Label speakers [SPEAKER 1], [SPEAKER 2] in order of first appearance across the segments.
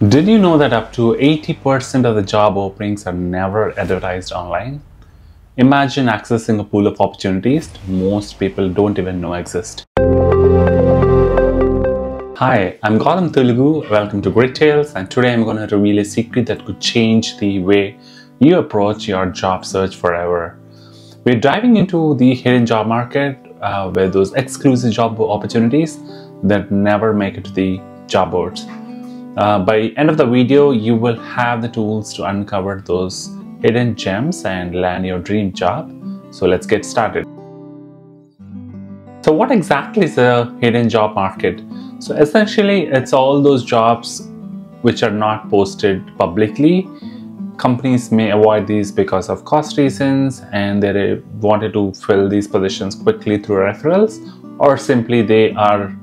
[SPEAKER 1] Did you know that up to 80% of the job openings are never advertised online? Imagine accessing a pool of opportunities most people don't even know exist. Hi, I'm Gautam Telugu. Welcome to Great Tales, and today I'm going to reveal a secret that could change the way you approach your job search forever. We're diving into the hidden job market where those exclusive job opportunities that never make it to the job boards. By end of the video, you will have the tools to uncover those hidden gems and land your dream job. So let's get started. So what exactly is a hidden job market? So essentially, it's all those jobs which are not posted publicly. Companies may avoid these because of cost reasons, and they wanted to fill these positions quickly through referrals, or simply they are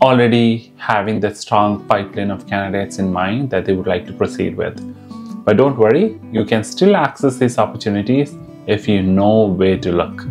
[SPEAKER 1] already having that strong pipeline of candidates in mind that they would like to proceed with. But don't worry, you can still access these opportunities if you know where to look.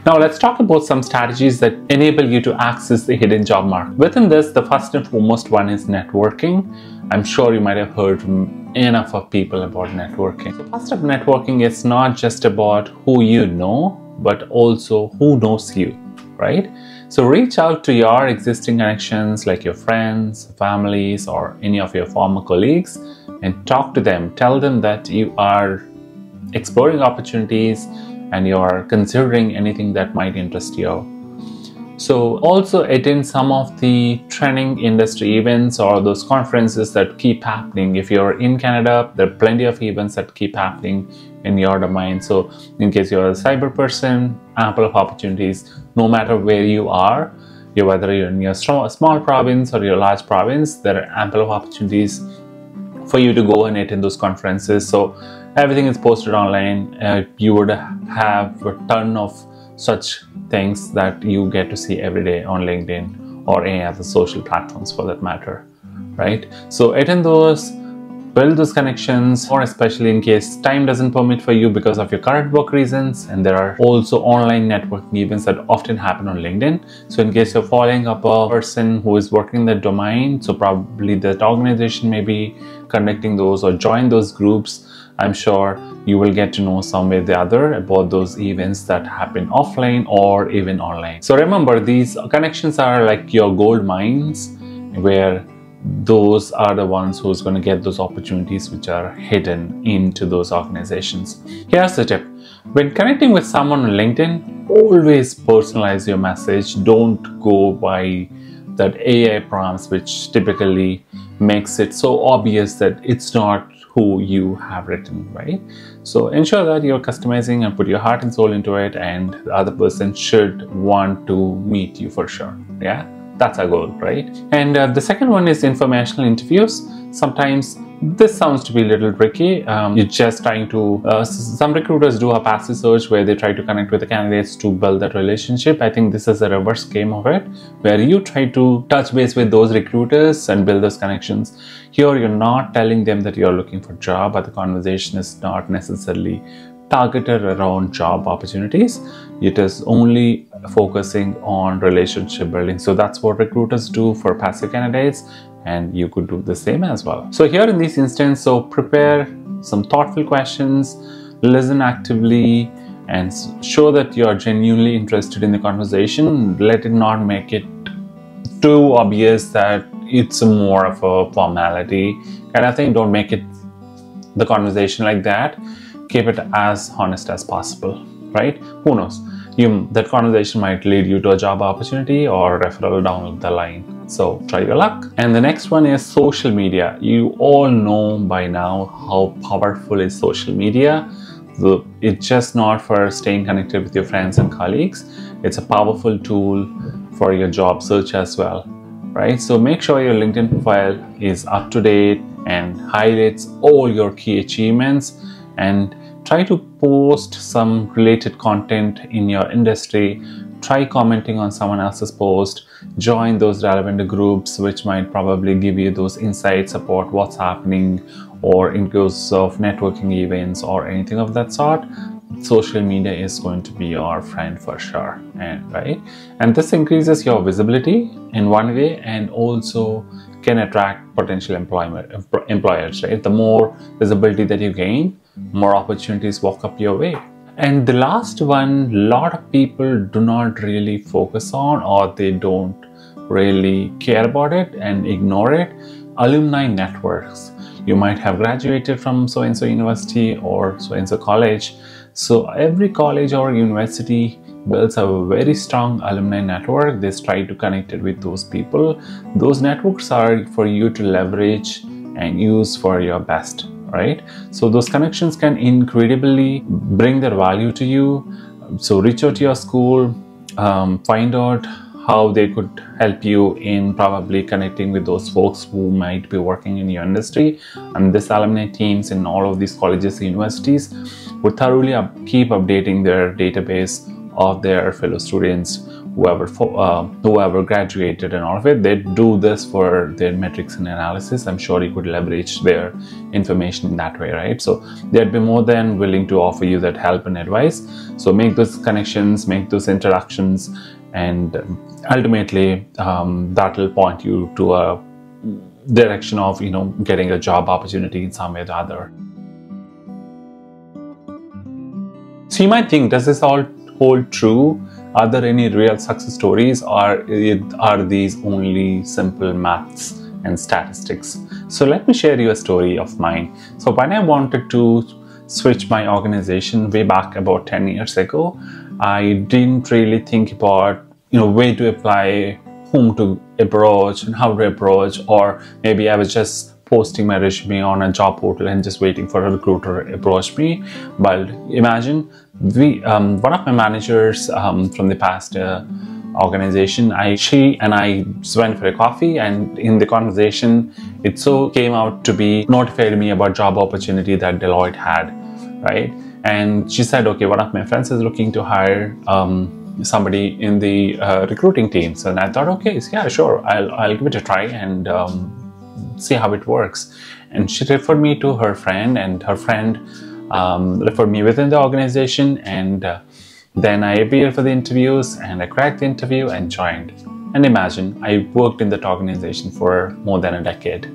[SPEAKER 1] Now let's talk about some strategies that enable you to access the hidden job market. Within this, the first and foremost one is networking. I'm sure you might have heard from enough of people about networking. So first up, networking is not just about who you know, but also who knows you, right? So reach out to your existing connections like your friends, families, or any of your former colleagues and talk to them. Tell them that you are exploring opportunities and you are considering anything that might interest you. So also attend some of the training industry events or those conferences that keep happening. If you're in Canada, there are plenty of events that keep happening in your domain. So in case you're a cyber person, ample of opportunities no matter where you are. Whether you're in your small province or your large province, there are ample of opportunities for you to go and attend those conferences. So everything is posted online. You would have a ton of such things that you get to see every day on LinkedIn or any other social platforms for that matter, right? So attend those, build those connections, or especially in case time doesn't permit for you because of your current work reasons. And there are also online networking events that often happen on LinkedIn. So in case you're following up a person who is working in that domain, so probably that organization may be conducting those or join those groups. I'm sure you will get to know some way or the other about those events that happen offline or even online. So remember, these connections are like your gold mines, where those are the ones who's going to get those opportunities which are hidden into those organizations. Here's the tip. When connecting with someone on LinkedIn, always personalize your message. Don't go by that AI prompts, which typically makes it so obvious that it's not who you have written, right? So ensure that you're customizing and put your heart and soul into it, and the other person should want to meet you for sure. Yeah, that's our goal, right? And the second one is informational interviews. Sometimes this sounds to be a little tricky. You're just trying to, some recruiters do a passive search where they try to connect with the candidates to build that relationship. I think this is a reverse game of it, where you try to touch base with those recruiters and build those connections. Here, you're not telling them that you're looking for a job, but the conversation is not necessarily targeted around job opportunities. It is only focusing on relationship building. So that's what recruiters do for passive candidates, and you could do the same as well. So here in this instance, so prepare some thoughtful questions, listen actively, and show that you're genuinely interested in the conversation. Let it not make it too obvious that it's more of a formality kind of thing. Don't make it the conversation like that. Keep it as honest as possible, right? Who knows? That conversation might lead you to a job opportunity or referral down the line. So try your luck. And the next one is social media. You all know by now how powerful is social media. So it's just not for staying connected with your friends and colleagues. It's a powerful tool for your job search as well, right? So make sure your LinkedIn profile is up to date and highlights all your key achievements, and try to post some related content in your industry. Try commenting on someone else's post. Join those relevant groups which might probably give you those insights about what's happening, or in case of networking events or anything of that sort. social media is going to be your friend for sure, and right, and this increases your visibility in one way and also can attract potential employers, right? The more visibility that you gain, more opportunities walk up your way. And the last one, a lot of people do not really focus on, or they don't really care about it and ignore it: alumni networks. You might have graduated from so-and-so university or so-and-so college. So every college or university builds a very strong alumni network. They try to connect it with those people. Those networks are for you to leverage and use for your best, right? So those connections can incredibly bring their value to you. So reach out to your school, find out how they could help you in probably connecting with those folks who might be working in your industry. And this alumni teams in all of these colleges and universities would thoroughly keep updating their database of their fellow students, whoever graduated and all of it. They do this for their metrics and analysis. I'm sure you could leverage their information in that way, right? So they'd be more than willing to offer you that help and advice. So make those connections, make those introductions, and ultimately that will point you to a direction of getting a job opportunity in some way or the other. So you might think, does this all hold true? Are there any real success stories, or are these only simple maths and statistics? So let me share you a story of mine. So when I wanted to switch my organization way back about 10 years ago, I didn't really think about where to apply, whom to approach and how to approach, or maybe I was just posting my resume on a job portal and just waiting for a recruiter to approach me. But imagine one of my managers from the past organization, she and I went for a coffee, and in the conversation it so came out to be notified me about job opportunity that Deloitte had, right? And she said, okay, one of my friends is looking to hire somebody in the recruiting teams. And I thought, okay, yeah, sure, I'll give it a try and see how it works. And she referred me to her friend, and her friend referred me within the organization, and then I appeared for the interviews and I cracked the interview and joined. And imagine, I worked in that organization for more than a decade,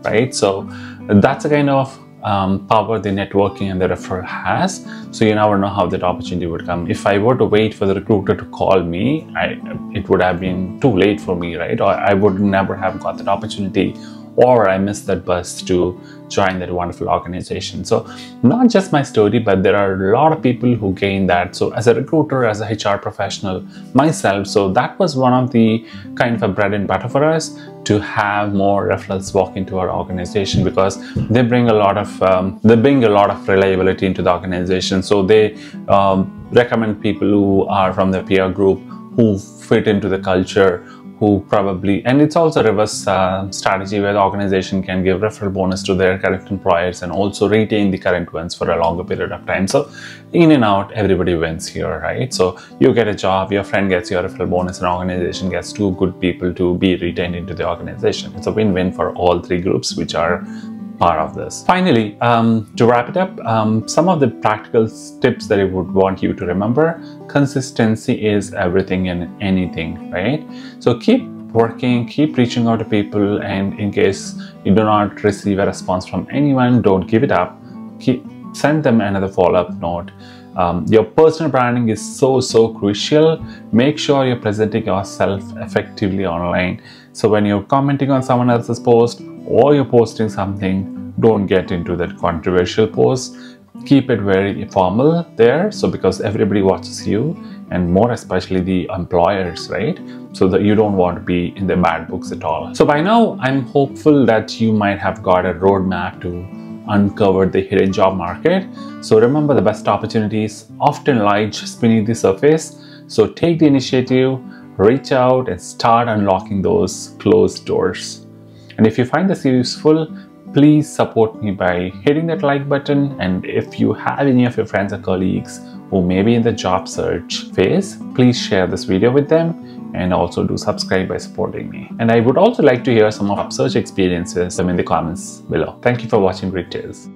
[SPEAKER 1] right? So that's a kind of power the networking and the referral has. So you never know how that opportunity would come. If I were to wait for the recruiter to call me, it would have been too late for me, right? Or I would never have got that opportunity, or I missed that bus to join that wonderful organization. So not just my story, but there are a lot of people who gain that. So as a recruiter, as a HR professional myself, so that was one of the kind of a bread and butter for us, to have more referrals walk into our organization, because they bring a lot of reliability into the organization. So they recommend people who are from the peer group, who fit into the culture, who probably, and it's also a reverse strategy where the organization can give referral bonus to their current employers and also retain the current ones for a longer period of time. So in and out, everybody wins here, right? So you get a job, your friend gets your referral bonus, and organization gets two good people to be retained into the organization. It's a win-win for all three groups which are part of this. Finally, to wrap it up, some of the practical tips that I would want you to remember: consistency is everything in anything, right? So keep working, keep reaching out to people, and in case you do not receive a response from anyone, don't give it up. Send them another follow-up note. Your personal branding is so crucial. Make sure you're presenting yourself effectively online. So when you're commenting on someone else's post, or you're posting something, don't get into that controversial post. Keep it very formal there, so because everybody watches you, and more especially the employers, right? So that you don't want to be in the bad books at all. So by now, I'm hopeful that you might have got a roadmap to uncover the hidden job market. So remember, the best opportunities often lie just beneath the surface. So take the initiative, reach out, and start unlocking those closed doors. And if you find this useful, please support me by hitting that like button. And if you have any of your friends or colleagues who may be in the job search phase, please share this video with them, and also do subscribe by supporting me. And I would also like to hear some of your search experiences in the comments below. Thank you for watching Great Tales.